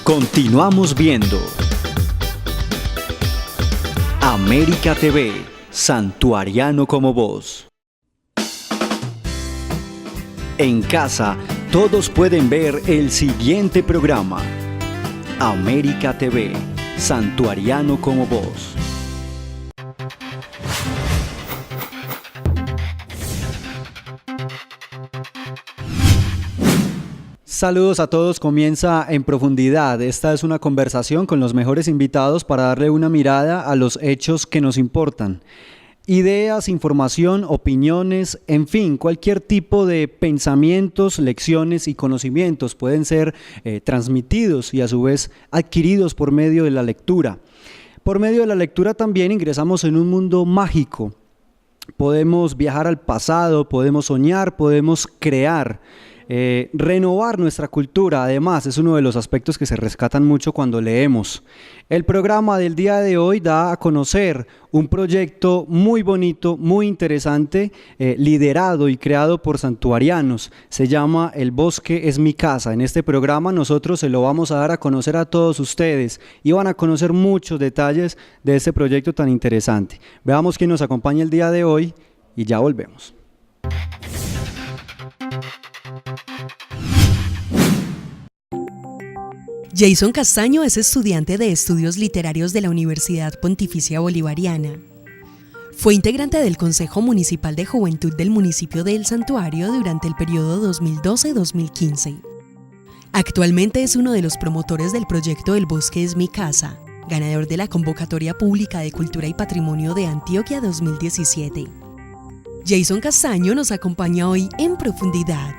Continuamos viendo América TV, Santuariano como vos. En casa, todos pueden ver el siguiente programa. América TV, Santuariano como vos. Saludos a todos, comienza En Profundidad. Esta es una conversación con los mejores invitados para darle una mirada a los hechos que nos importan. Ideas, información, opiniones, en fin, cualquier tipo de pensamientos, lecciones y conocimientos pueden ser transmitidos y a su vez adquiridos por medio de la lectura. Por medio de la lectura también ingresamos en un mundo mágico. Podemos viajar al pasado, podemos soñar, podemos crear. Renovar nuestra cultura, además, es uno de los aspectos que se rescatan mucho cuando leemos. El programa del día de hoy da a conocer un proyecto muy bonito, muy interesante, liderado y creado por santuarianos. Se llama El Bosque es mi casa. En este programa nosotros se lo vamos a dar a conocer a todos ustedes y van a conocer muchos detalles de este proyecto tan interesante. Veamos quién nos acompaña el día de hoy y ya volvemos. Jason Castaño es estudiante de Estudios Literarios de la Universidad Pontificia Bolivariana. Fue integrante del Consejo Municipal de Juventud del municipio de El Santuario durante el periodo 2012-2015. Actualmente es uno de los promotores del proyecto El Bosque es mi casa, ganador de la Convocatoria Pública de Cultura y Patrimonio de Antioquia 2017. Jason Castaño nos acompaña hoy en Profundidad.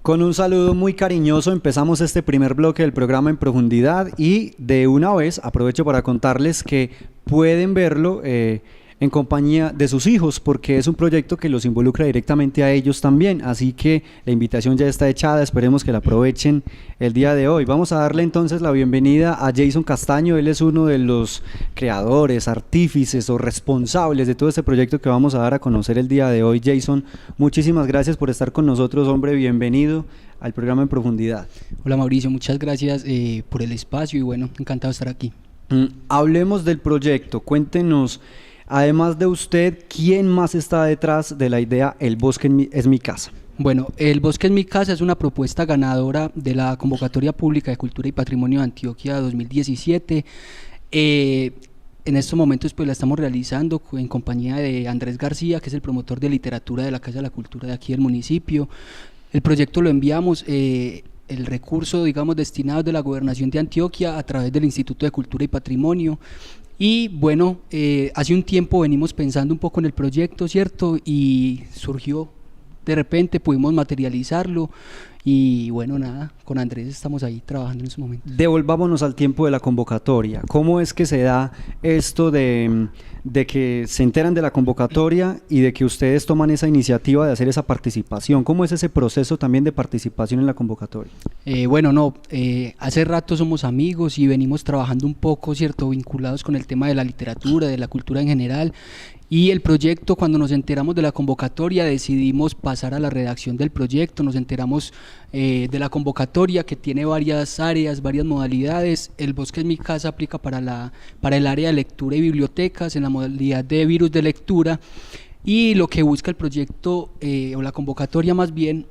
Con un saludo muy cariñoso empezamos este primer bloque del programa En Profundidad y de una vez aprovecho para contarles que pueden verlo en compañía de sus hijos porque es un proyecto que los involucra directamente a ellos también, así que la invitación ya está echada, esperemos que la aprovechen el día de hoy. Vamos a darle entonces la bienvenida a Jason Castaño. Él es uno de los creadores, artífices o responsables de todo este proyecto que vamos a dar a conocer el día de hoy. Jason, muchísimas gracias por estar con nosotros, hombre, bienvenido al programa En Profundidad. Hola Mauricio, muchas gracias por el espacio y bueno, encantado de estar aquí. Hablemos del proyecto, cuéntenos. Además de usted, ¿quién más está detrás de la idea El Bosque es mi casa? Bueno, El Bosque es mi casa es una propuesta ganadora de la Convocatoria Pública de Cultura y Patrimonio de Antioquia 2017. En estos momentos pues la estamos realizando en compañía de Andrés García, que es el promotor de literatura de la Casa de la Cultura de aquí del municipio. El proyecto lo enviamos, el recurso, digamos, destinado de la Gobernación de Antioquia a través del Instituto de Cultura y Patrimonio. Y bueno, hace un tiempo venimos pensando un poco en el proyecto, ¿cierto? Y surgió, de repente pudimos materializarlo y bueno, nada, con Andrés estamos ahí trabajando en ese momento. Devolvámonos al tiempo de la convocatoria. ¿Cómo es que se da esto de que se enteran de la convocatoria y de que ustedes toman esa iniciativa de hacer esa participación? ¿Cómo es ese proceso también de participación en la convocatoria? Hace rato somos amigos y venimos trabajando un poco, ¿cierto?, vinculados con el tema de la literatura, de la cultura en general. Y el proyecto, cuando nos enteramos de la convocatoria, decidimos pasar a la redacción del proyecto. Nos enteramos de la convocatoria, que tiene varias áreas, varias modalidades. El Bosque es mi casa aplica para el área de lectura y bibliotecas, en la modalidad de virus de lectura. Y lo que busca el proyecto, o la convocatoria más bien,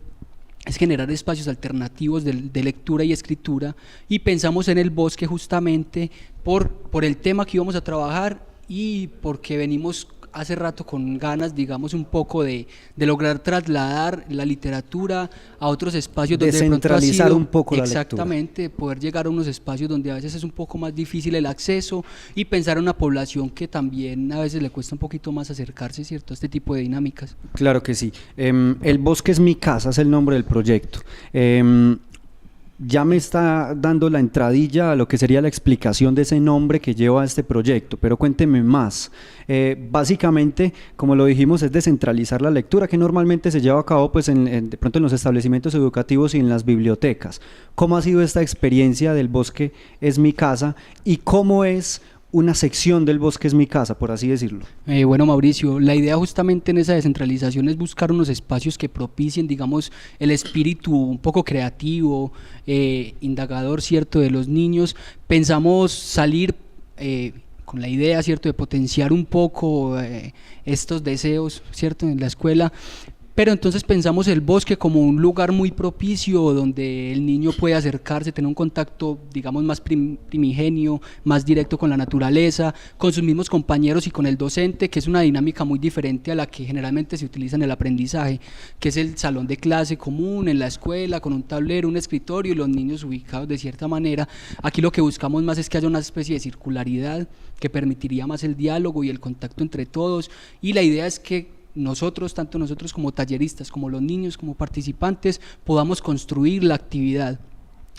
es generar espacios alternativos de lectura y escritura. Y pensamos en el bosque justamente por el tema que íbamos a trabajar y porque venimos hace rato con ganas, digamos, un poco de lograr trasladar la literatura a otros espacios donde descentralizar un poco la lectura. Exactamente, poder llegar a unos espacios donde a veces es un poco más difícil el acceso y pensar en una población que también a veces le cuesta un poquito más acercarse, ¿cierto?, a este tipo de dinámicas. Claro que sí. El Bosque es mi casa es el nombre del proyecto. Ya me está dando la entradilla a lo que sería la explicación de ese nombre que lleva este proyecto, pero cuénteme más. Básicamente, como lo dijimos, es descentralizar la lectura que normalmente se lleva a cabo pues, de pronto en los establecimientos educativos y en las bibliotecas. ¿Cómo ha sido esta experiencia del Bosque es mi casa y cómo es una sección del bosque es mi casa, por así decirlo. Bueno, Mauricio, la idea justamente en esa descentralización es buscar unos espacios que propicien, digamos, el espíritu un poco creativo, indagador, ¿cierto?, de los niños. Pensamos salir con la idea, ¿cierto?, de potenciar un poco estos deseos, ¿cierto?, en la escuela. Pero entonces pensamos el bosque como un lugar muy propicio donde el niño puede acercarse, tener un contacto, digamos, más primigenio, más directo con la naturaleza, con sus mismos compañeros y con el docente, que es una dinámica muy diferente a la que generalmente se utiliza en el aprendizaje, que es el salón de clase común en la escuela, con un tablero, un escritorio y los niños ubicados de cierta manera. Aquí lo que buscamos más es que haya una especie de circularidad que permitiría más el diálogo y el contacto entre todos, y la idea es que nosotros, tanto nosotros como talleristas, como los niños, como participantes, podamos construir la actividad,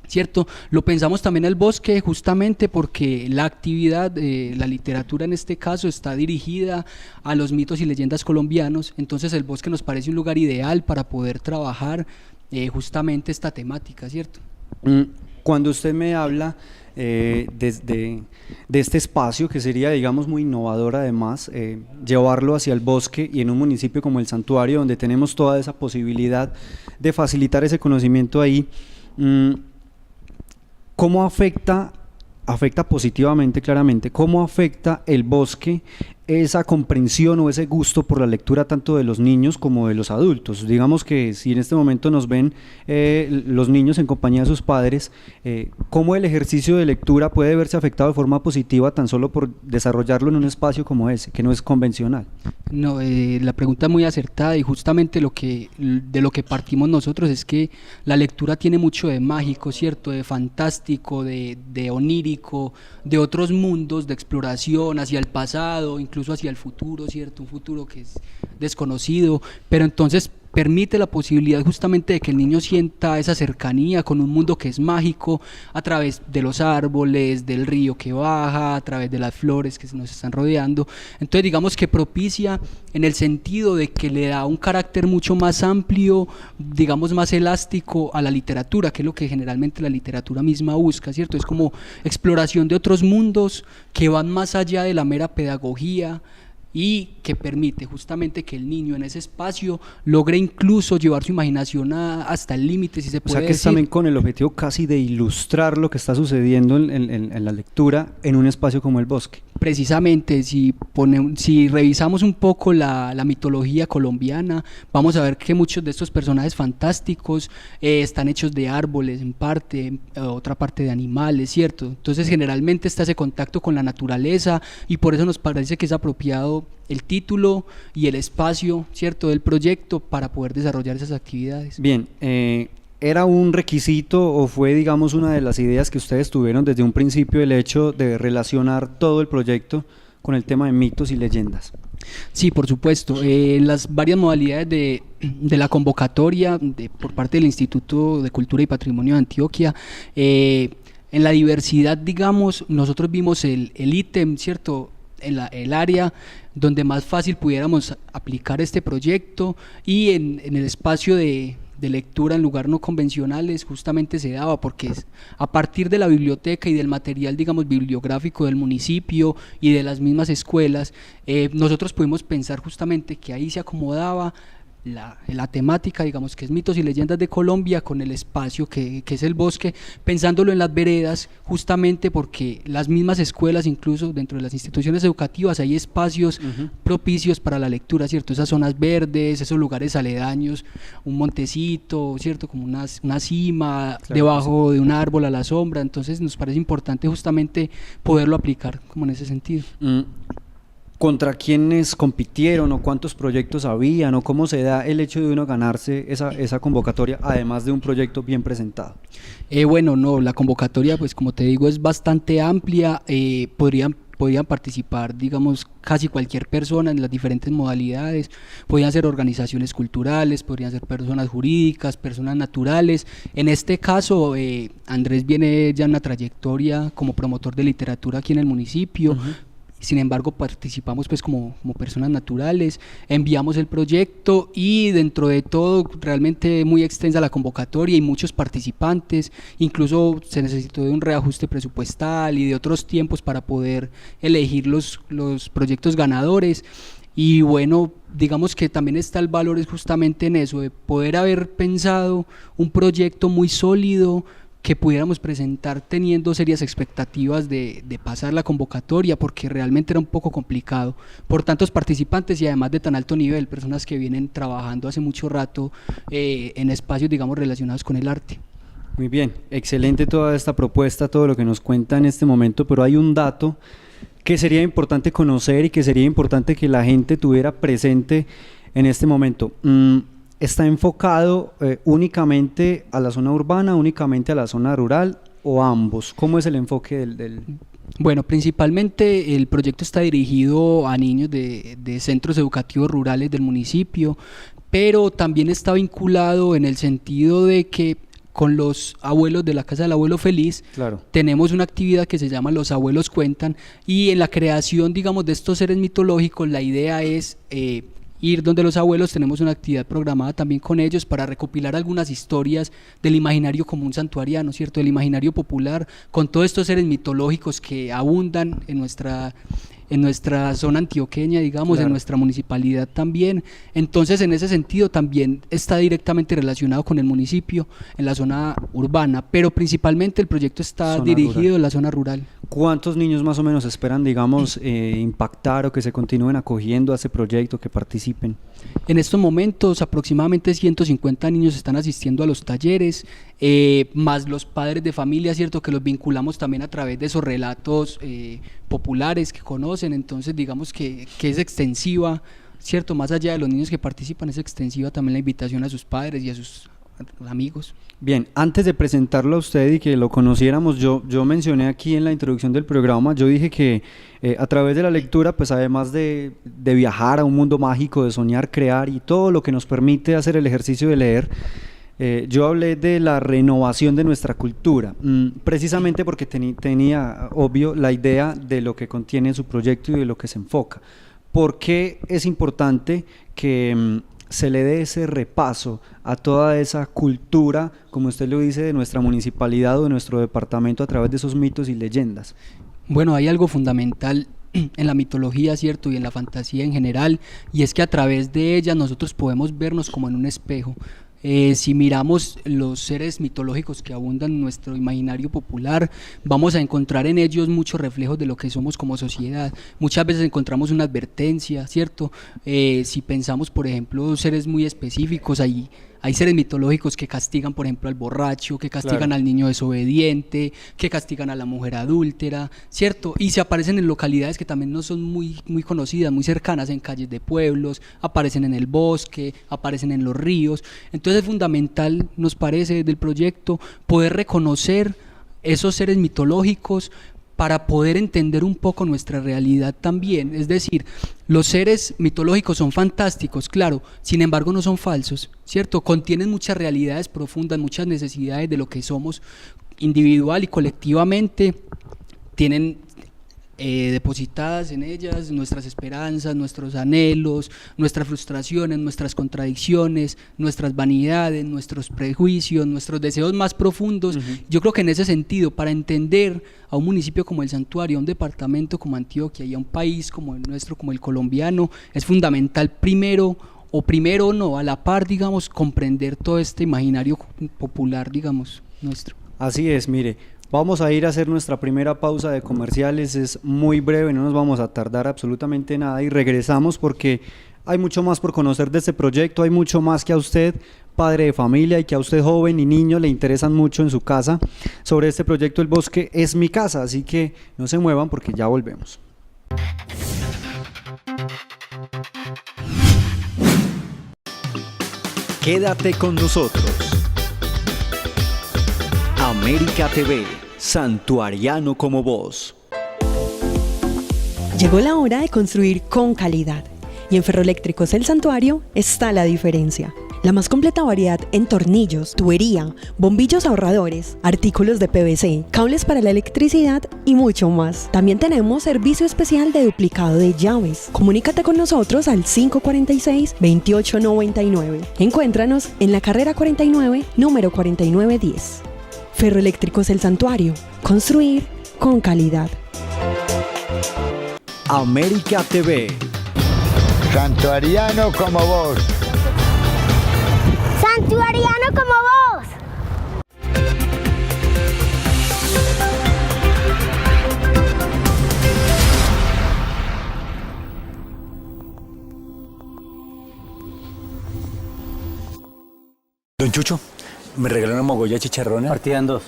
¿cierto? Lo pensamos también el bosque justamente porque la actividad, la literatura en este caso, está dirigida a los mitos y leyendas colombianos, entonces el bosque nos parece un lugar ideal para poder trabajar justamente esta temática, ¿cierto? Cuando usted me habla de este espacio que sería, digamos, muy innovador además, llevarlo hacia el bosque y en un municipio como el Santuario, donde tenemos toda esa posibilidad de facilitar ese conocimiento ahí, ¿cómo afecta positivamente, claramente, cómo afecta el bosque esa comprensión o ese gusto por la lectura tanto de los niños como de los adultos? Digamos que si en este momento nos ven los niños en compañía de sus padres, ¿cómo el ejercicio de lectura puede verse afectado de forma positiva tan solo por desarrollarlo en un espacio como ese, que no es convencional? No, la pregunta es muy acertada y justamente de lo que partimos nosotros es que la lectura tiene mucho de mágico, ¿cierto?, de fantástico, de onírico, de otros mundos, de exploración hacia el pasado, incluso hacia el futuro, ¿cierto?, un futuro que es desconocido, pero entonces permite la posibilidad justamente de que el niño sienta esa cercanía con un mundo que es mágico a través de los árboles, del río que baja, a través de las flores que nos están rodeando. Entonces digamos que propicia en el sentido de que le da un carácter mucho más amplio, digamos más elástico a la literatura, que es lo que generalmente la literatura misma busca, ¿cierto? Es como exploración de otros mundos que van más allá de la mera pedagogía, y que permite justamente que el niño en ese espacio logre incluso llevar su imaginación hasta el límite, si se puede decir. O sea que es también con el objetivo casi de ilustrar lo que está sucediendo en la lectura en un espacio como el bosque. Precisamente, si revisamos un poco la mitología colombiana, vamos a ver que muchos de estos personajes fantásticos están hechos de árboles en parte, otra parte de animales, ¿cierto? Entonces generalmente está ese contacto con la naturaleza y por eso nos parece que es apropiado el título y el espacio, ¿cierto?, del proyecto para poder desarrollar esas actividades. Bien, ¿era un requisito o fue, digamos, una de las ideas que ustedes tuvieron desde un principio el hecho de relacionar todo el proyecto con el tema de mitos y leyendas? Sí, por supuesto. Las varias modalidades de la convocatoria por parte del Instituto de Cultura y Patrimonio de Antioquia, en la diversidad, digamos, nosotros vimos el ítem, ¿cierto?, el área donde más fácil pudiéramos aplicar este proyecto y en el espacio de lectura en lugar no convencionales justamente se daba porque a partir de la biblioteca y del material, digamos, bibliográfico del municipio y de las mismas escuelas, nosotros pudimos pensar justamente que ahí se acomodaba la temática, digamos, que es mitos y leyendas de Colombia con el espacio que es el bosque, pensándolo en las veredas justamente porque las mismas escuelas, incluso dentro de las instituciones educativas, hay espacios propicios para la lectura, ¿cierto? Esas zonas verdes, esos lugares aledaños, un montecito, ¿cierto? Como una cima, claro, debajo de un árbol a la sombra, entonces nos parece importante justamente poderlo aplicar como en ese sentido. ¿Contra quiénes compitieron o cuántos proyectos habían o cómo se da el hecho de uno ganarse esa convocatoria además de un proyecto bien presentado? Bueno, no, la convocatoria, pues como te digo, es bastante amplia, podrían participar, digamos, casi cualquier persona en las diferentes modalidades, podrían ser organizaciones culturales, podrían ser personas jurídicas, personas naturales. En este caso, Andrés viene ya en una trayectoria como promotor de literatura aquí en el municipio, sin embargo participamos pues como personas naturales, enviamos el proyecto y dentro de todo realmente muy extensa la convocatoria y muchos participantes, incluso se necesitó de un reajuste presupuestal y de otros tiempos para poder elegir los proyectos ganadores. Y bueno, digamos que también está el valor es justamente en eso, de poder haber pensado un proyecto muy sólido que pudiéramos presentar teniendo serias expectativas de pasar la convocatoria, porque realmente era un poco complicado por tantos participantes y además de tan alto nivel, personas que vienen trabajando hace mucho rato en espacios, digamos, relacionados con el arte. Muy bien, excelente toda esta propuesta, todo lo que nos cuenta en este momento, pero hay un dato que sería importante conocer y que sería importante que la gente tuviera presente en este momento. ¿Está enfocado únicamente a la zona urbana, únicamente a la zona rural o a ambos? ¿Cómo es el enfoque del...? Bueno, principalmente el proyecto está dirigido a niños de centros educativos rurales del municipio, pero también está vinculado en el sentido de que con los abuelos de la Casa del Abuelo Feliz, claro, tenemos una actividad que se llama Los Abuelos Cuentan, y en la creación, digamos, de estos seres mitológicos, la idea es ir donde los abuelos, tenemos una actividad programada también con ellos para recopilar algunas historias del imaginario común santuariano, ¿cierto? Del imaginario popular, con todos estos seres mitológicos que abundan en nuestra zona antioqueña, digamos, claro, en nuestra municipalidad también. Entonces, en ese sentido también está directamente relacionado con el municipio en la zona urbana, pero principalmente el proyecto está dirigido en la zona rural. ¿Cuántos niños más o menos esperan, digamos, impactar o que se continúen acogiendo a ese proyecto, que participen? En estos momentos aproximadamente 150 niños están asistiendo a los talleres, más los padres de familia, ¿cierto?, que los vinculamos también a través de esos relatos populares que conocen. Entonces digamos que es extensiva, ¿cierto?, más allá de los niños que participan, es extensiva también la invitación a sus padres y a sus amigos. Bien, antes de presentarlo a usted y que lo conociéramos, yo mencioné aquí en la introducción del programa, yo dije que a través de la lectura, pues además de viajar a un mundo mágico, de soñar, crear y todo lo que nos permite hacer el ejercicio de leer, yo hablé de la renovación de nuestra cultura, precisamente porque tenía obvio la idea de lo que contiene su proyecto y de lo que se enfoca. ¿Por qué es importante que se le dé ese repaso a toda esa cultura, como usted lo dice, de nuestra municipalidad o de nuestro departamento a través de esos mitos y leyendas? Bueno, hay algo fundamental en la mitología, ¿cierto?, y en la fantasía en general, y es que a través de ella nosotros podemos vernos como en un espejo. Si miramos los seres mitológicos que abundan en nuestro imaginario popular, vamos a encontrar en ellos muchos reflejos de lo que somos como sociedad. Muchas veces encontramos una advertencia, ¿cierto? Si pensamos, por ejemplo, seres muy específicos, hay seres mitológicos que castigan, por ejemplo, al borracho, que castigan, claro, al niño desobediente, que castigan a la mujer adúltera, ¿cierto? Y se aparecen en localidades que también no son muy conocidas, muy cercanas, en calles de pueblos, aparecen en el bosque, aparecen en los ríos. Entonces es fundamental, nos parece, del proyecto, poder reconocer esos seres mitológicos para poder entender un poco nuestra realidad también. Es decir, los seres mitológicos son fantásticos, claro, sin embargo no son falsos, ¿cierto? Contienen muchas realidades profundas, muchas necesidades de lo que somos individual y colectivamente, tienen depositadas en ellas nuestras esperanzas, nuestros anhelos, nuestras frustraciones, nuestras contradicciones, nuestras vanidades, nuestros prejuicios, nuestros deseos más profundos. Yo creo que en ese sentido, para entender a un municipio como el Santuario, a un departamento como Antioquia y a un país como el nuestro, como el colombiano, es fundamental primero a la par, digamos, comprender todo este imaginario popular, digamos, nuestro. Así es, mire, vamos a ir a hacer nuestra primera pausa de comerciales, es muy breve, no nos vamos a tardar absolutamente nada y regresamos porque hay mucho más por conocer de este proyecto, hay mucho más que a usted, padre de familia, y que a usted, joven y niño, le interesan mucho en su casa sobre este proyecto El Bosque es mi casa, así que no se muevan porque ya volvemos. Quédate con nosotros. América TV, santuariano como vos. Llegó la hora de construir con calidad. Y en Ferroeléctricos El Santuario está la diferencia. La más completa variedad en tornillos, tubería, bombillos ahorradores, artículos de PVC, cables para la electricidad y mucho más. También tenemos servicio especial de duplicado de llaves. Comunícate con nosotros al 546-2899. Encuéntranos en la carrera 49, número 4910. Ferroeléctricos El Santuario. Construir con calidad. América TV. Santuariano como vos. Santuariano como vos. Don Chucho, ¿me regaló una mogolla de chicharrones? Partida en 2.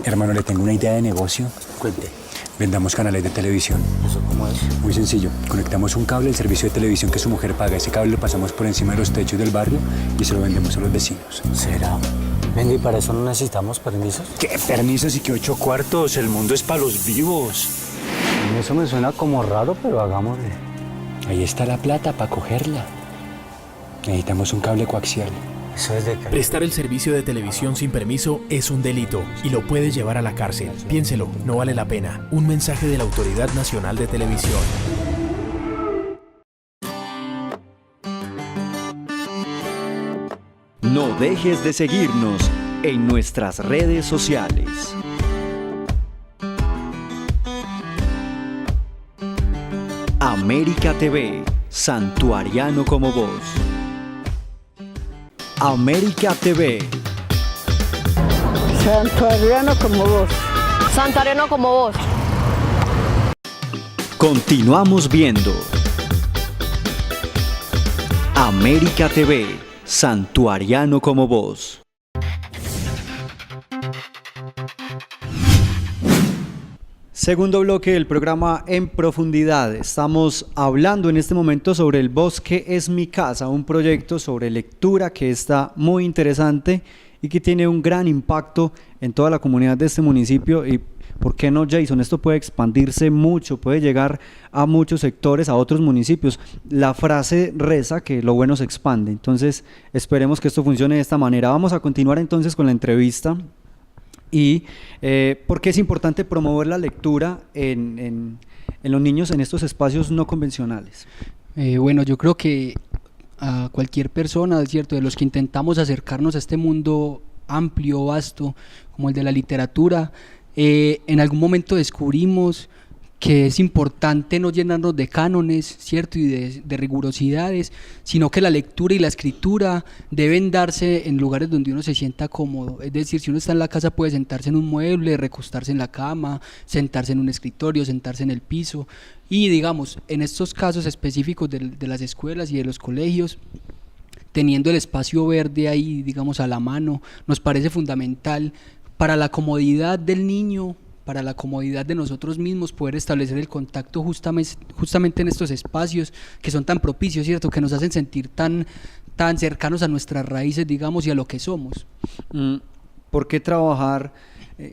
Hermano, le tengo una idea de negocio. Cuente. Vendamos canales de televisión. ¿Eso cómo es? Muy sencillo. Conectamos un cable al servicio de televisión que su mujer paga. Ese cable lo pasamos por encima de los techos del barrio y se lo vendemos a los vecinos. ¿Será? Venga, ¿y para eso no necesitamos permisos? ¿Qué permisos y qué 8 cuartos? El mundo es para los vivos. Eso me suena como raro, pero hagámosle. Ahí está la plata para cogerla. Necesitamos un cable coaxial. Eso es de Prestar el servicio de televisión sin permiso es un delito y lo puede llevar a la cárcel. Piénselo, no vale la pena. Un mensaje de la Autoridad Nacional de Televisión. No dejes de seguirnos en nuestras redes sociales. América TV, Santuariano como vos. América TV. Santuariano como vos. Santuariano como vos. Continuamos viendo. América TV, Santuariano como vos. Segundo bloque del programa En Profundidad. Estamos hablando en este momento sobre El Bosque es mi casa, un proyecto sobre lectura que está muy interesante y que tiene un gran impacto en toda la comunidad de este municipio. Y ¿por qué no, Jason? Esto puede expandirse mucho, puede llegar a muchos sectores, a otros municipios. La frase reza que lo bueno se expande. Entonces, esperemos que esto funcione de esta manera. Vamos a continuar entonces con la entrevista. Y ¿por qué es importante promover la lectura en los niños en estos espacios no convencionales? Bueno, yo creo que a cualquier persona, ¿cierto?, de los que intentamos acercarnos a este mundo amplio, vasto, como el de la literatura, en algún momento descubrimos que es importante no llenarnos de cánones, ¿cierto?, y de rigurosidades, sino que la lectura y la escritura deben darse en lugares donde uno se sienta cómodo. Es decir, si uno está en la casa puede sentarse en un mueble, recostarse en la cama, sentarse en un escritorio, sentarse en el piso. Y digamos, en estos casos específicos de las escuelas y de los colegios, teniendo el espacio verde ahí, digamos, a la mano, nos parece fundamental para la comodidad del niño, para la comodidad de nosotros mismos, poder establecer el contacto justamente en estos espacios que son tan propicios, ¿cierto?, que nos hacen sentir tan cercanos a nuestras raíces, digamos, y a lo que somos. ¿Por qué trabajar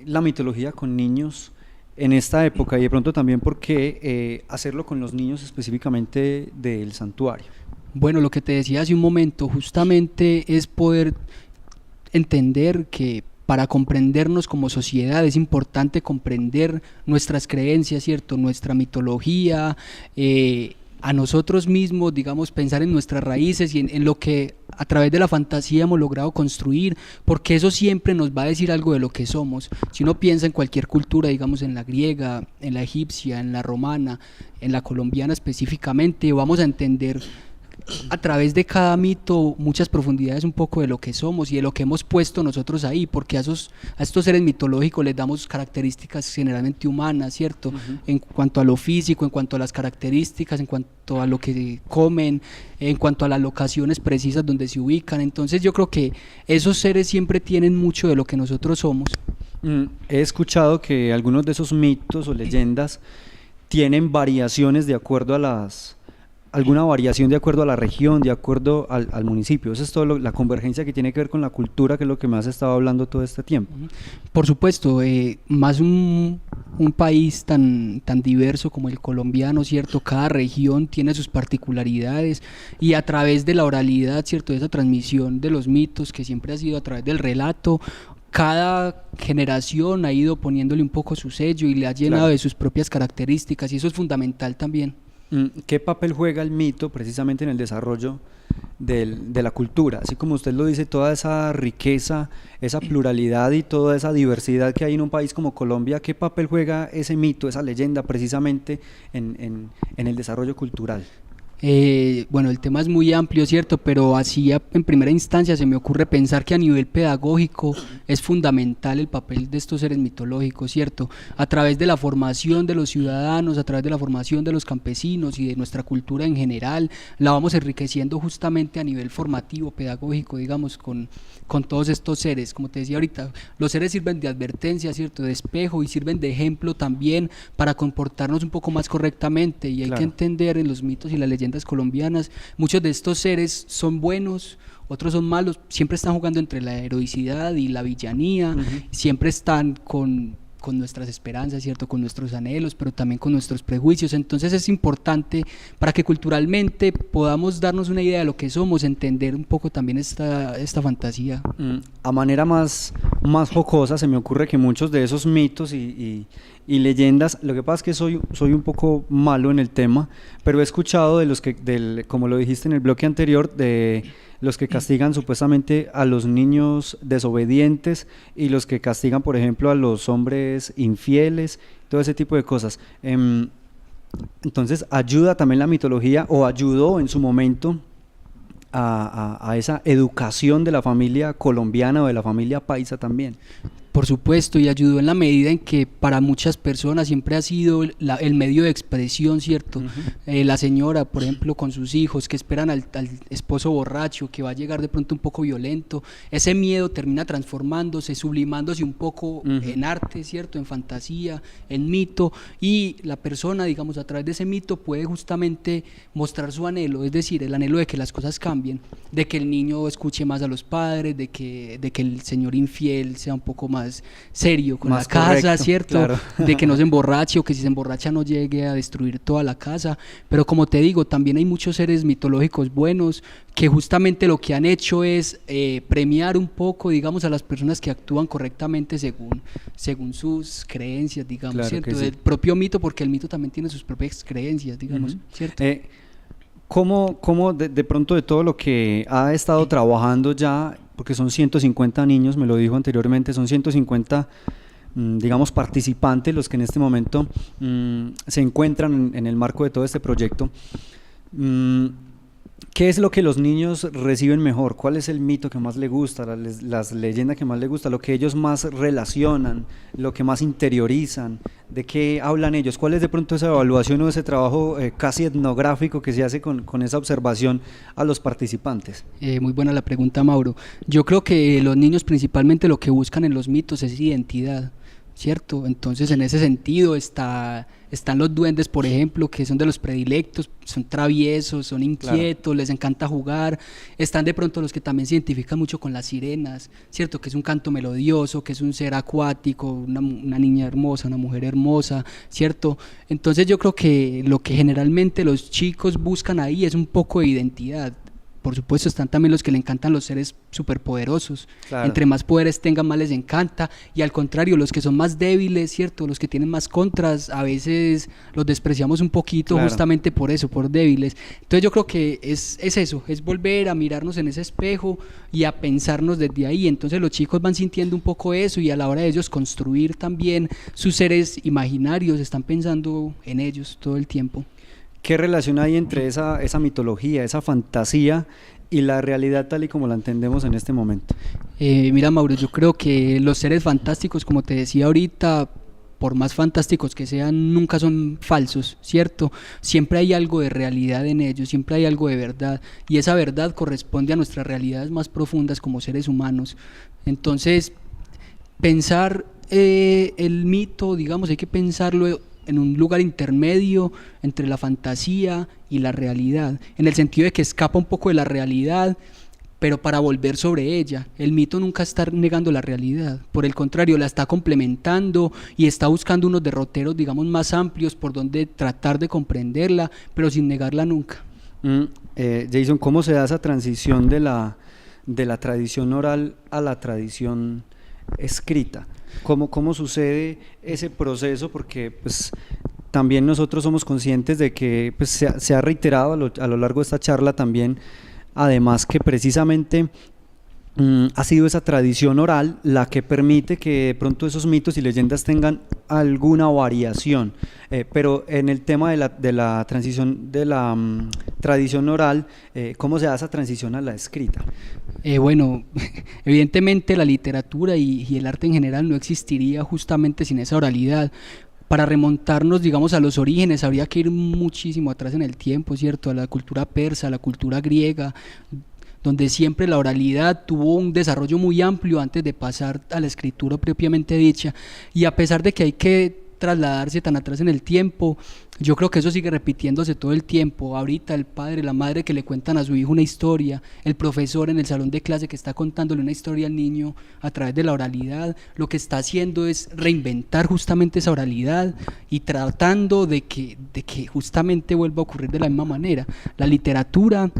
la mitología con niños en esta época? Y de pronto también por qué hacerlo con los niños específicamente del santuario. Bueno, lo que te decía hace un momento, justamente es poder entender que para comprendernos como sociedad es importante comprender nuestras creencias, ¿cierto?, nuestra mitología, a nosotros mismos, digamos, pensar en nuestras raíces y en lo que a través de la fantasía hemos logrado construir, porque eso siempre nos va a decir algo de lo que somos. Si uno piensa en cualquier cultura, digamos en la griega, en la egipcia, en la romana, en la colombiana específicamente, vamos a entender a través de cada mito muchas profundidades un poco de lo que somos y de lo que hemos puesto nosotros ahí, porque a estos seres mitológicos les damos características generalmente humanas, ¿cierto? Uh-huh. En cuanto a lo físico, en cuanto a las características, en cuanto a lo que comen, en cuanto a las locaciones precisas donde se ubican. Entonces yo creo que esos seres siempre tienen mucho de lo que nosotros somos. He escuchado que algunos de esos mitos o leyendas tienen variaciones de acuerdo a alguna variación de acuerdo a la región, de acuerdo al municipio. Eso es todo la convergencia que tiene que ver con la cultura, que es lo que me has estado hablando todo este tiempo. Por supuesto, más un país tan diverso como el colombiano, ¿cierto? Cada región tiene sus particularidades y a través de la oralidad, ¿cierto? De esa transmisión de los mitos que siempre ha sido a través del relato, cada generación ha ido poniéndole un poco su sello y le ha llenado de sus propias características y eso es fundamental también. ¿Qué papel juega el mito precisamente en el desarrollo de la cultura? Así como usted lo dice, toda esa riqueza, esa pluralidad y toda esa diversidad que hay en un país como Colombia, ¿qué papel juega ese mito, esa leyenda precisamente en el desarrollo cultural? Bueno, el tema es muy amplio, ¿cierto? Pero así en primera instancia se me ocurre pensar que a nivel pedagógico es fundamental el papel de estos seres mitológicos, ¿cierto? A través de la formación de los ciudadanos, a través de la formación de los campesinos y de nuestra cultura en general, la vamos enriqueciendo justamente a nivel formativo, pedagógico, digamos, con todos estos seres. Como te decía ahorita, los seres sirven de advertencia, ¿cierto? De espejo y sirven de ejemplo también para comportarnos un poco más correctamente y hay que entender en los mitos y las leyendas colombianas, muchos de estos seres son buenos, otros son malos, siempre están jugando entre la heroicidad y la villanía, siempre están con nuestras esperanzas, ¿cierto? Con nuestros anhelos, pero también con nuestros prejuicios. Entonces es importante para que culturalmente podamos darnos una idea de lo que somos, entender un poco también esta fantasía. A manera más jocosa se me ocurre que muchos de esos mitos y leyendas, lo que pasa es que soy un poco malo en el tema, pero he escuchado de los que, como lo dijiste en el bloque anterior, de los que castigan supuestamente a los niños desobedientes y los que castigan, por ejemplo, a los hombres infieles, todo ese tipo de cosas. Entonces, ayuda también la mitología, o ayudó en su momento a esa educación de la familia colombiana o de la familia paisa también. Por supuesto, y ayudó en la medida en que para muchas personas siempre ha sido el medio de expresión, ¿cierto? La señora, por ejemplo, con sus hijos que esperan al esposo borracho que va a llegar de pronto un poco violento, ese miedo termina transformándose, sublimándose un poco en arte, ¿cierto? En fantasía, en mito, y la persona, digamos, a través de ese mito puede justamente mostrar su anhelo, es decir, el anhelo de que las cosas cambien, de que el niño escuche más a los padres, de que el señor infiel sea un poco más serio con más la casa, correcto, ¿cierto? Claro. De que no se emborrache o que si se emborracha no llegue a destruir toda la casa, pero como te digo, también hay muchos seres mitológicos buenos que justamente lo que han hecho es premiar un poco, digamos, a las personas que actúan correctamente según sus creencias, digamos, Claro, ¿cierto? sí. El propio mito, porque el mito también tiene sus propias creencias, digamos, ¿cierto? ¿Cómo de pronto de todo lo que ha estado trabajando ya, porque son 150 niños, me lo dijo anteriormente, son 150, digamos, participantes los que en este momento se encuentran en el marco de todo este proyecto, ¿qué es lo que los niños reciben mejor? ¿Cuál es el mito que más les gusta, las leyendas que más les gusta, lo que ellos más relacionan, lo que más interiorizan? ¿De qué hablan ellos? ¿Cuál es de pronto esa evaluación o ese trabajo casi etnográfico que se hace con esa observación a los participantes? Muy buena la pregunta, Mauro. Yo creo que los niños principalmente lo que buscan en los mitos es identidad, ¿cierto? Entonces en ese sentido están los duendes, por ejemplo, que son de los predilectos, son traviesos, son inquietos, claro, les encanta jugar. Están de pronto los que también se identifican mucho con las sirenas, ¿cierto? Que es un canto melodioso, que es un ser acuático, una niña hermosa, una mujer hermosa, ¿cierto? Entonces yo creo que lo que generalmente los chicos buscan ahí es un poco de identidad. Por supuesto están también los que le encantan los seres superpoderosos, claro, entre más poderes tengan más les encanta, y al contrario los que son más débiles, ¿cierto? Los que tienen más contras a veces los despreciamos un poquito, claro, justamente por eso, por débiles. Entonces yo creo que es eso, es volver a mirarnos en ese espejo y a pensarnos desde ahí. Entonces los chicos van sintiendo un poco eso y a la hora de ellos construir también sus seres imaginarios están pensando en ellos todo el tiempo. ¿Qué relación hay entre esa mitología, esa fantasía y la realidad tal y como la entendemos en este momento? Mira, Mauro, yo creo que los seres fantásticos, como te decía ahorita, por más fantásticos que sean, nunca son falsos, ¿cierto? Siempre hay algo de realidad en ellos, siempre hay algo de verdad, y esa verdad corresponde a nuestras realidades más profundas como seres humanos. Entonces, pensar el mito, digamos, hay que pensarlo en un lugar intermedio entre la fantasía y la realidad, en el sentido de que escapa un poco de la realidad, pero para volver sobre ella. El mito nunca está negando la realidad, por el contrario, la está complementando y está buscando unos derroteros, digamos, más amplios por donde tratar de comprenderla, pero sin negarla nunca. Jason, ¿cómo se da esa transición de la tradición oral a la tradición escrita? ¿Cómo sucede ese proceso? Porque pues también nosotros somos conscientes de que pues, se ha reiterado a lo largo de esta charla también, además que precisamente ha sido esa tradición oral la que permite que de pronto esos mitos y leyendas tengan alguna variación, pero en el tema de la transición de la tradición oral, ¿cómo se da esa transición a la escrita? Bueno, evidentemente la literatura y el arte en general no existiría justamente sin esa oralidad. Para remontarnos, digamos, a los orígenes, habría que ir muchísimo atrás en el tiempo, ¿cierto? A la cultura persa, a la cultura griega, donde siempre la oralidad tuvo un desarrollo muy amplio antes de pasar a la escritura propiamente dicha. Y a pesar de que hay que trasladarse tan atrás en el tiempo, yo creo que eso sigue repitiéndose todo el tiempo. Ahorita el padre, la madre que le cuentan a su hijo una historia, el profesor en el salón de clase que está contándole una historia al niño a través de la oralidad, lo que está haciendo es reinventar justamente esa oralidad y tratando de que justamente vuelva a ocurrir de la misma manera. La literatura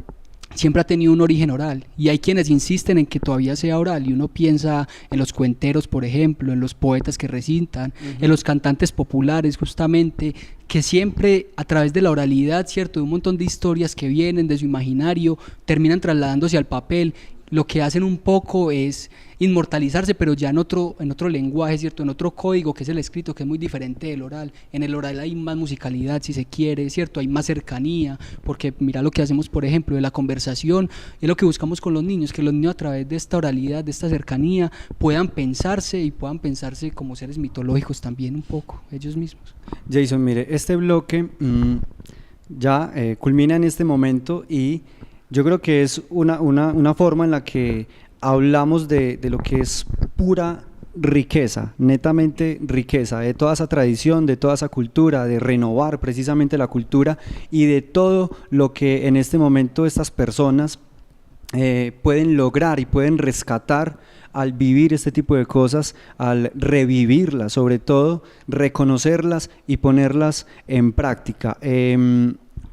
siempre ha tenido un origen oral y hay quienes insisten en que todavía sea oral, y uno piensa en los cuenteros, por ejemplo, en los poetas que recitan, en los cantantes populares justamente, que siempre a través de la oralidad, cierto, de un montón de historias que vienen de su imaginario, terminan trasladándose al papel. Lo que hacen un poco es inmortalizarse, pero ya en otro lenguaje, ¿cierto? En otro código, que es el escrito, que es muy diferente del oral. En el oral hay más musicalidad, si se quiere, ¿cierto? Hay más cercanía, porque mira lo que hacemos, por ejemplo, de la conversación, es lo que buscamos con los niños, que los niños a través de esta oralidad, de esta cercanía, puedan pensarse como seres mitológicos también un poco, ellos mismos. Jason, mire, este bloque ya culmina en este momento y yo creo que es una forma en la que hablamos de lo que es pura riqueza, netamente riqueza, de toda esa tradición, de toda esa cultura, de renovar precisamente la cultura y de todo lo que en este momento estas personas pueden lograr y pueden rescatar al vivir este tipo de cosas, al revivirlas, sobre todo reconocerlas y ponerlas en práctica.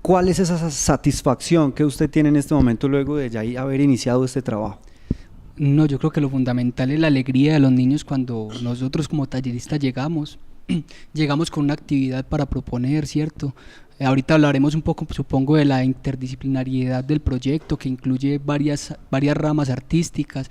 ¿Cuál es esa satisfacción que usted tiene en este momento luego de ya haber iniciado este trabajo? No, yo creo que lo fundamental es la alegría de los niños cuando nosotros como talleristas llegamos con una actividad para proponer, ¿cierto? Ahorita hablaremos un poco, supongo, de la interdisciplinariedad del proyecto, que incluye varias ramas artísticas.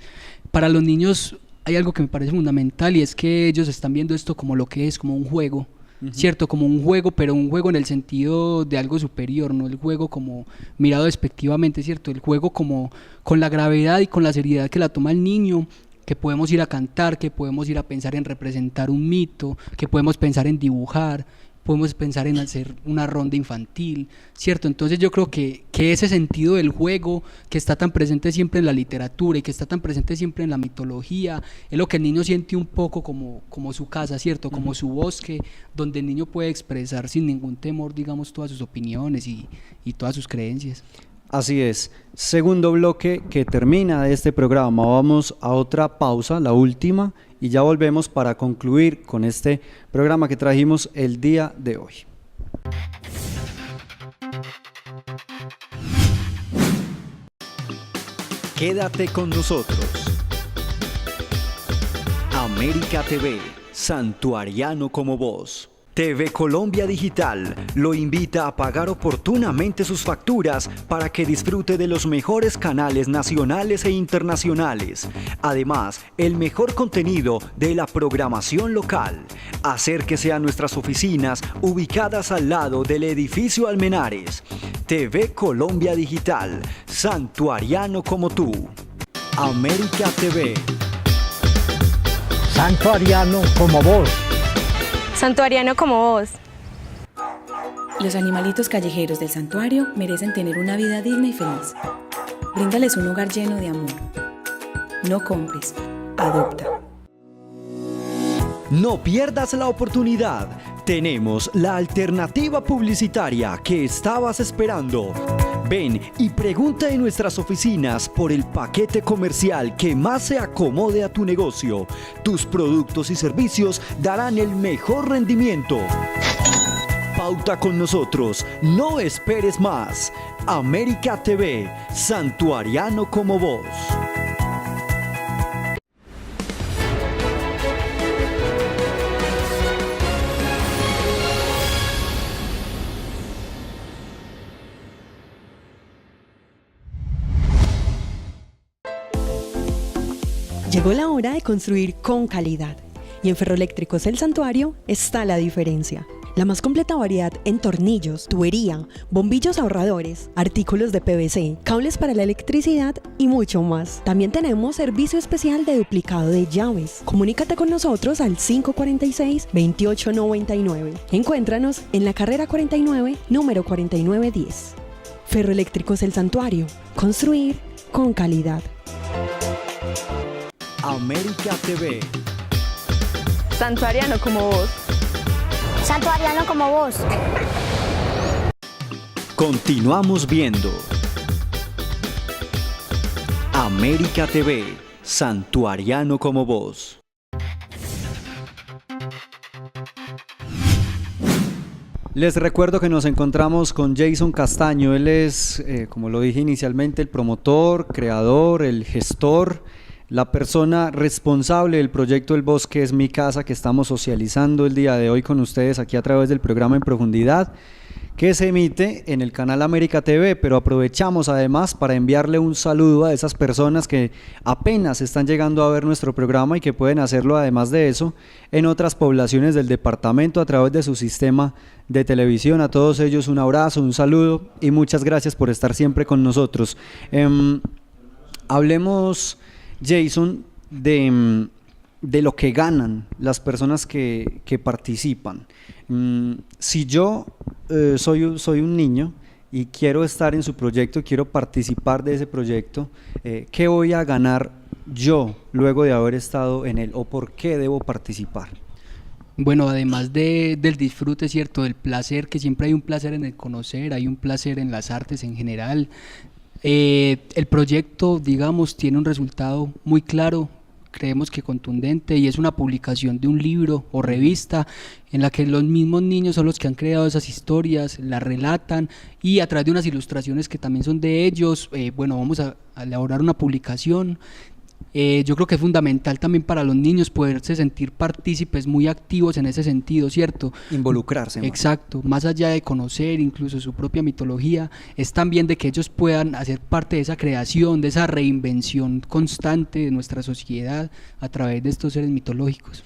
Para los niños hay algo que me parece fundamental, y es que ellos están viendo esto como lo que es, como un juego. ¿Cierto? Como un juego, pero un juego en el sentido de algo superior, no el juego como mirado despectivamente, ¿cierto? El juego como con la gravedad y con la seriedad que la toma el niño, que podemos ir a cantar, que podemos ir a pensar en representar un mito, que podemos pensar en dibujar, podemos pensar en hacer una ronda infantil, ¿cierto? Entonces yo creo que ese sentido del juego que está tan presente siempre en la literatura y que está tan presente siempre en la mitología, es lo que el niño siente un poco como su casa, ¿cierto? Como su bosque, donde el niño puede expresar sin ningún temor, digamos, todas sus opiniones y todas sus creencias. Así es. Segundo bloque que termina de este programa. Vamos a otra pausa, la última, y ya volvemos para concluir con este programa que trajimos el día de hoy. Quédate con nosotros. América TV, Santuariano como vos. TV Colombia Digital lo invita a pagar oportunamente sus facturas para que disfrute de los mejores canales nacionales e internacionales. Además, el mejor contenido de la programación local. Acérquese a nuestras oficinas ubicadas al lado del edificio Almenares. TV Colombia Digital, Santuariano como tú. América TV. Santuariano como vos. Santuariano como vos. Los animalitos callejeros del santuario merecen tener una vida digna y feliz. Bríndales un hogar lleno de amor. No compres, adopta. No pierdas la oportunidad. Tenemos la alternativa publicitaria que estabas esperando. Ven y pregunta en nuestras oficinas por el paquete comercial que más se acomode a tu negocio. Tus productos y servicios darán el mejor rendimiento. Pauta con nosotros, no esperes más. América TV, santuariano como vos. Llegó la hora de construir con calidad. Y en Ferroeléctricos El Santuario está la diferencia. La más completa variedad en tornillos, tubería, bombillos ahorradores, artículos de PVC, cables para la electricidad y mucho más. También tenemos servicio especial de duplicado de llaves. Comunícate con nosotros al 546-2899. Encuéntranos en la carrera 49, número 4910. Ferroeléctricos El Santuario. Construir con calidad. América TV. Santuariano como vos. Santuariano como vos. Continuamos viendo América TV, santuariano como vos. Les recuerdo que nos encontramos con Jason Castaño. Él es, como lo dije inicialmente, el promotor, creador, el gestor, la persona responsable del proyecto El Bosque es mi casa, que estamos socializando el día de hoy con ustedes aquí a través del programa En Profundidad, que se emite en el canal América TV, pero aprovechamos además para enviarle un saludo a esas personas que apenas están llegando a ver nuestro programa y que pueden hacerlo además de eso en otras poblaciones del departamento a través de su sistema de televisión. A todos ellos un abrazo, un saludo y muchas gracias por estar siempre con nosotros. Hablemos, Jason, de lo que ganan las personas que participan. Si yo soy un niño y quiero estar en su proyecto, quiero participar de ese proyecto, ¿qué voy a ganar yo luego de haber estado en él o por qué debo participar? Bueno, además del disfrute, ¿cierto? Del placer, que siempre hay un placer en el conocer, hay un placer en las artes en general. El proyecto, digamos, tiene un resultado muy claro, creemos que contundente, y es una publicación de un libro o revista en la que los mismos niños son los que han creado esas historias, las relatan, y a través de unas ilustraciones que también son de ellos, bueno, vamos a elaborar una publicación. Yo creo que es fundamental también para los niños poderse sentir partícipes muy activos en ese sentido, ¿cierto? Involucrarse. Exacto, más allá de conocer incluso su propia mitología, es también de que ellos puedan hacer parte de esa creación, de esa reinvención constante de nuestra sociedad a través de estos seres mitológicos.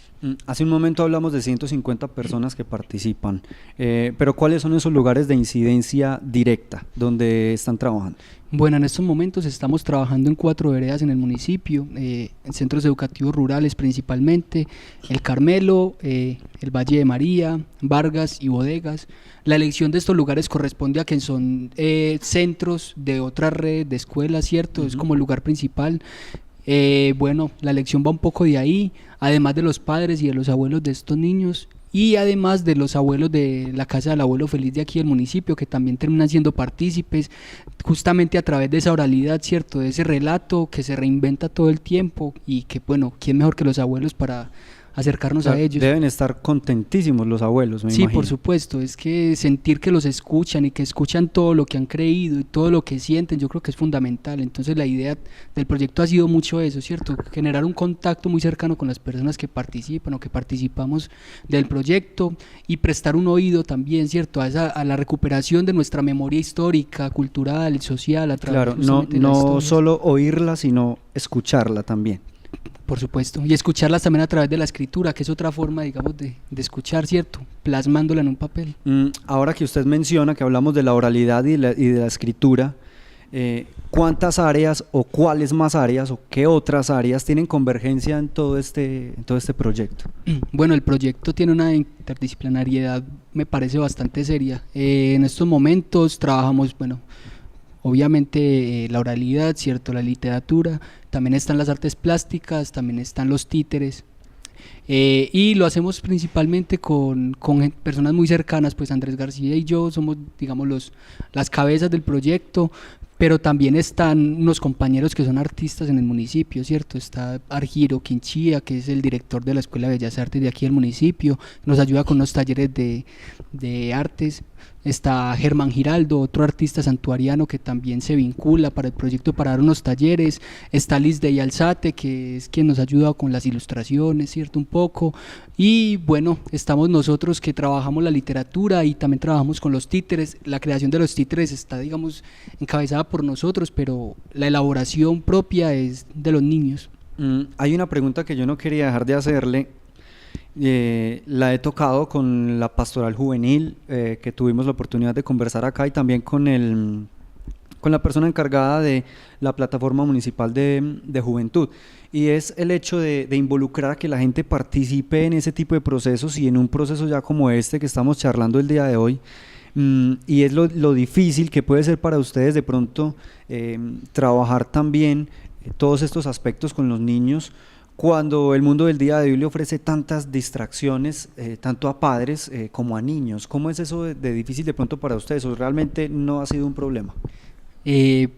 Hace un momento hablamos de 150 personas que participan, pero ¿cuáles son esos lugares de incidencia directa donde están trabajando? Bueno, en estos momentos estamos trabajando en 4 veredas en el municipio, en centros educativos rurales principalmente, El Carmelo, el Valle de María, Vargas y Bodegas. La elección de estos lugares corresponde a que son centros de otra red de escuelas, ¿cierto? Es como el lugar principal. Bueno, la elección va un poco de ahí, además de los padres y de los abuelos de estos niños, y además de los abuelos de la Casa del Abuelo Feliz de aquí del municipio, que también terminan siendo partícipes justamente a través de esa oralidad, ¿cierto? De ese relato que se reinventa todo el tiempo, y que, bueno, ¿quién mejor que los abuelos para acercarnos a ellos? Deben estar contentísimos los abuelos, me imagino. Sí, por supuesto, es que sentir que los escuchan y que escuchan todo lo que han creído y todo lo que sienten, yo creo que es fundamental. Entonces la idea del proyecto ha sido mucho eso, ¿cierto? Generar un contacto muy cercano con las personas que participan o que participamos del proyecto, y prestar un oído también, ¿cierto? A la recuperación de nuestra memoria histórica, cultural, social, a través de no solo oírla, sino escucharla también. Por supuesto, y escucharlas también a través de la escritura, que es otra forma, digamos, de escuchar, ¿cierto? Plasmándola en un papel. Ahora que usted menciona que hablamos de la oralidad y de la escritura, ¿cuántas áreas o cuáles más áreas o qué otras áreas tienen convergencia en todo este proyecto? Bueno, el proyecto tiene una interdisciplinariedad, me parece, bastante seria. En estos momentos trabajamos, bueno, obviamente la oralidad, ¿cierto? La literatura, también están las artes plásticas, también están los títeres. y lo hacemos principalmente con personas muy cercanas, pues Andrés García y yo somos, digamos, las cabezas del proyecto, pero también están unos compañeros que son artistas en el municipio, ¿cierto? Está Argiro Quinchía, que es el director de la Escuela de Bellas Artes de aquí del municipio, nos ayuda con los talleres de artes. Está Germán Giraldo, otro artista santuariano que también se vincula para el proyecto para dar unos talleres. Está Liz de Alzate, que es quien nos ayuda con las ilustraciones, ¿cierto? Un poco. Y bueno, estamos nosotros que trabajamos la literatura y también trabajamos con los títeres. La creación de los títeres está, digamos, encabezada por nosotros, pero la elaboración propia es de los niños. Hay una pregunta que yo no quería dejar de hacerle. La he tocado con la pastoral juvenil, que tuvimos la oportunidad de conversar acá, y también con la persona encargada de la plataforma municipal de juventud, y es el hecho de involucrar a que la gente participe en ese tipo de procesos y en un proceso ya como este que estamos charlando el día de hoy. Y es lo difícil que puede ser para ustedes de pronto trabajar también todos estos aspectos con los niños, cuando el mundo del día de hoy le ofrece tantas distracciones, tanto a padres como a niños. ¿Cómo es eso de difícil de pronto para ustedes, o realmente no ha sido un problema?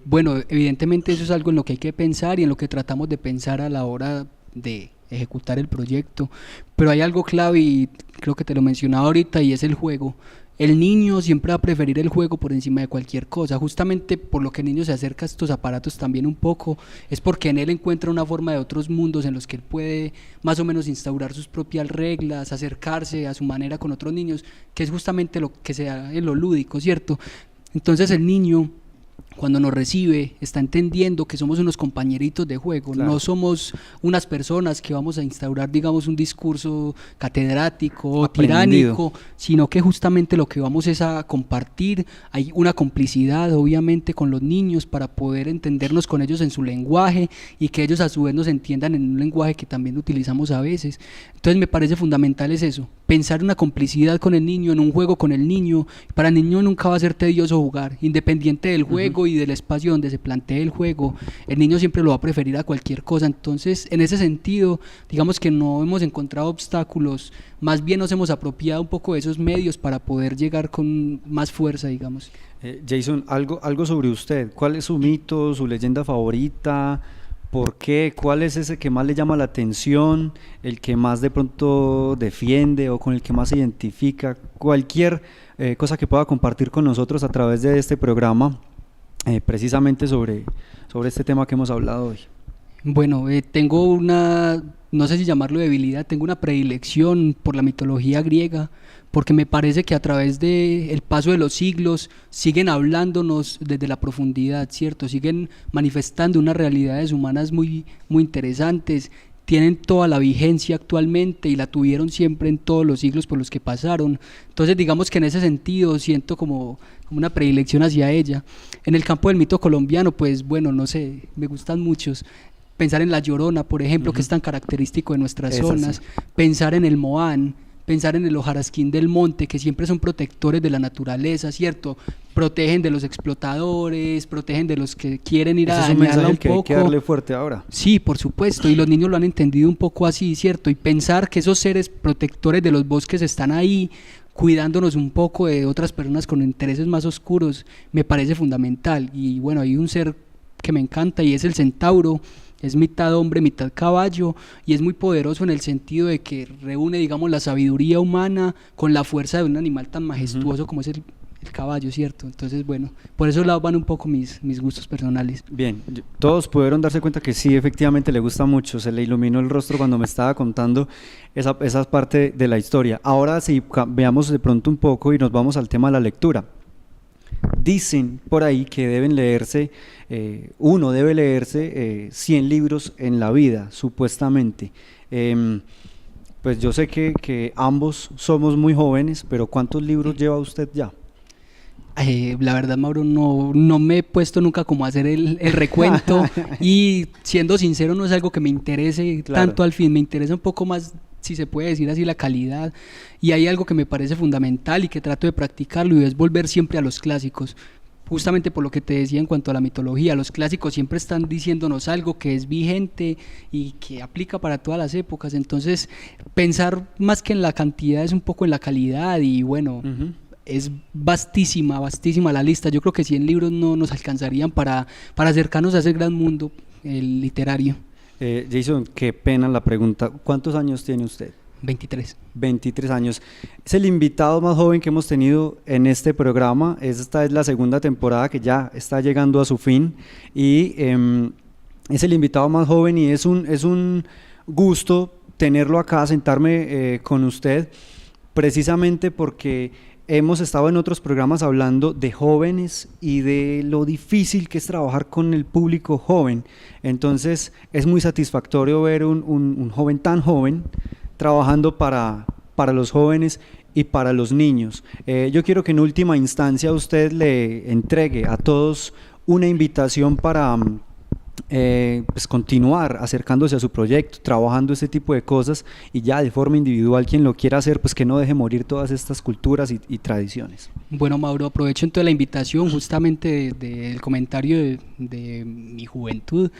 Bueno, evidentemente eso es algo en lo que hay que pensar y en lo que tratamos de pensar a la hora de ejecutar el proyecto, pero hay algo clave y creo que te lo mencionaba ahorita, y es el juego. El niño siempre va a preferir el juego por encima de cualquier cosa, justamente por lo que el niño se acerca a estos aparatos también un poco, es porque en él encuentra una forma de otros mundos en los que él puede más o menos instaurar sus propias reglas, acercarse a su manera con otros niños, que es justamente lo que se da en lo lúdico, ¿cierto? Entonces el niño, cuando nos recibe, está entendiendo que somos unos compañeritos de juego, claro. No somos unas personas que vamos a instaurar, digamos, un discurso catedrático o tiránico, sino que justamente lo que vamos es a compartir. Hay una complicidad, obviamente, con los niños para poder entendernos con ellos en su lenguaje y que ellos a su vez nos entiendan en un lenguaje que también utilizamos a veces. Entonces me parece fundamental es eso, pensar una complicidad con el niño, en un juego con el niño. Para el niño nunca va a ser tedioso jugar, independiente del juego y del espacio donde se plantee el juego, el niño siempre lo va a preferir a cualquier cosa. Entonces, en ese sentido, digamos que no hemos encontrado obstáculos, más bien nos hemos apropiado un poco de esos medios para poder llegar con más fuerza, digamos. Jason, algo sobre usted. ¿Cuál es su mito, su leyenda favorita? ¿Por qué? ¿Cuál es ese que más le llama la atención? ¿El que más de pronto defiende o con el que más se identifica? Cualquier cosa que pueda compartir con nosotros a través de este programa, precisamente sobre este tema que hemos hablado hoy. Bueno, tengo una, no sé si llamarlo debilidad, tengo una predilección por la mitología griega, porque me parece que a través del paso de los siglos siguen hablándonos desde la profundidad, ¿cierto? Siguen manifestando unas realidades humanas muy, muy interesantes, tienen toda la vigencia actualmente y la tuvieron siempre en todos los siglos por los que pasaron. Entonces digamos que en ese sentido siento como una predilección hacia ella. En el campo del mito colombiano, pues bueno, no sé, me gustan muchos. Pensar en la Llorona, por ejemplo, que es tan característico de nuestras zonas, pensar en el Moán, pensar en el Hojarasquín del Monte, que siempre son protectores de la naturaleza, ¿cierto? Protegen de los explotadores, protegen de los que quieren ir a dañarla un poco. Hay que darle fuerte ahora. Sí, por supuesto, y los niños lo han entendido un poco así, ¿cierto? Y pensar que esos seres protectores de los bosques están ahí, cuidándonos un poco de otras personas con intereses más oscuros, me parece fundamental. Y bueno, hay un ser que me encanta y es el centauro. Es mitad hombre, mitad caballo, y es muy poderoso en el sentido de que reúne, digamos, la sabiduría humana con la fuerza de un animal tan majestuoso como es el caballo, ¿cierto? Entonces, bueno, por esos lados van un poco mis gustos personales. Bien, todos pudieron darse cuenta que sí, efectivamente le gusta mucho, se le iluminó el rostro cuando me estaba contando esa parte de la historia. Ahora sí, veamos de pronto un poco y nos vamos al tema de la lectura. Dicen por ahí que deben leerse, uno debe leerse 100 libros en la vida, supuestamente. Pues yo sé que ambos somos muy jóvenes, pero ¿cuántos libros lleva usted ya? La verdad, Mauro, no me he puesto nunca como a hacer el recuento y siendo sincero no es algo que me interese tanto al fin, me interesa un poco más, si se puede decir así, la calidad, y hay algo que me parece fundamental y que trato de practicarlo y es volver siempre a los clásicos. justamente por lo que te decía en cuanto a la mitología, los clásicos siempre están diciéndonos algo que es vigente y que aplica para todas las épocas, entonces pensar más que en la cantidad es un poco en la calidad y bueno, es vastísima la lista, yo creo que 100 libros no nos alcanzarían para acercarnos a ese gran mundo literario. Jason, qué pena la pregunta, ¿cuántos años tiene usted? 23. 23 años. Es el invitado más joven que hemos tenido en este programa. Esta es la segunda temporada que ya está llegando a su fin y es el invitado más joven y es un gusto tenerlo acá, sentarme con usted, precisamente porque hemos estado en otros programas hablando de jóvenes y de lo difícil que es trabajar con el público joven. Entonces es muy satisfactorio ver un joven tan joven trabajando para los jóvenes y para los niños. Yo quiero que en última instancia usted le entregue a todos una invitación para pues continuar acercándose a su proyecto, trabajando este tipo de cosas y ya de forma individual quien lo quiera hacer, pues que no deje morir todas estas culturas y tradiciones. Bueno, Mauro, aprovecho entonces la invitación justamente del comentario de mi juventud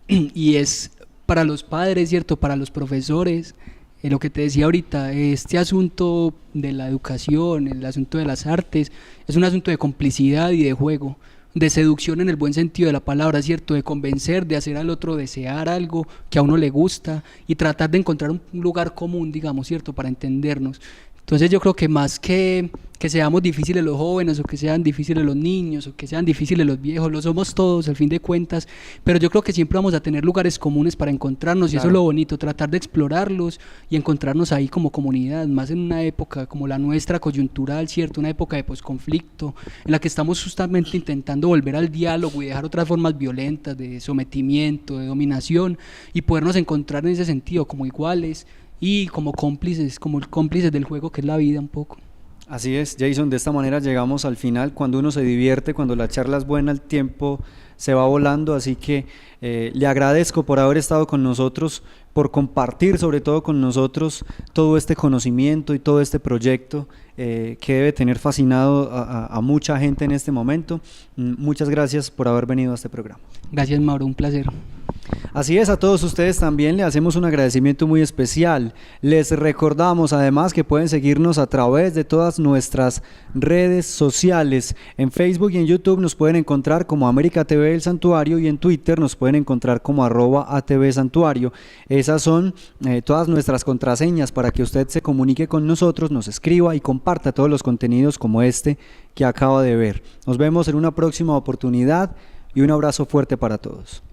y es para los padres, ¿cierto? Para los profesores. Lo que te decía ahorita, este asunto de la educación, el asunto de las artes, es un asunto de complicidad y de juego, de seducción en el buen sentido de la palabra, ¿cierto? De convencer, de hacer al otro desear algo que a uno le gusta y tratar de encontrar un lugar común, digamos, ¿cierto? Para entendernos. Entonces yo creo que más que seamos difíciles los jóvenes o que sean difíciles los niños o que sean difíciles los viejos, lo somos todos al fin de cuentas, pero yo creo que siempre vamos a tener lugares comunes para encontrarnos y eso es lo bonito, tratar de explorarlos y encontrarnos ahí como comunidad, más en una época como la nuestra coyuntural, ¿cierto? Una época de posconflicto en la que estamos justamente intentando volver al diálogo y dejar otras formas violentas de sometimiento, de dominación y podernos encontrar en ese sentido como iguales y como cómplices del juego que es la vida un poco. Así es, Jason, de esta manera llegamos al final, cuando uno se divierte, cuando la charla es buena, el tiempo se va volando, así que le agradezco por haber estado con nosotros, por compartir sobre todo con nosotros todo este conocimiento y todo este proyecto que debe tener fascinado a mucha gente en este momento. Muchas gracias por haber venido a este programa. Gracias, Mauro, un placer. Así es, a todos ustedes también le hacemos un agradecimiento muy especial. Les recordamos además que pueden seguirnos a través de todas nuestras redes sociales. En Facebook y en YouTube nos pueden encontrar como América TV El Santuario y en Twitter nos pueden encontrar como @ATV Santuario. Esas son todas nuestras contraseñas para que usted se comunique con nosotros, nos escriba y comparta todos los contenidos como este que acaba de ver. Nos vemos en una próxima oportunidad y un abrazo fuerte para todos.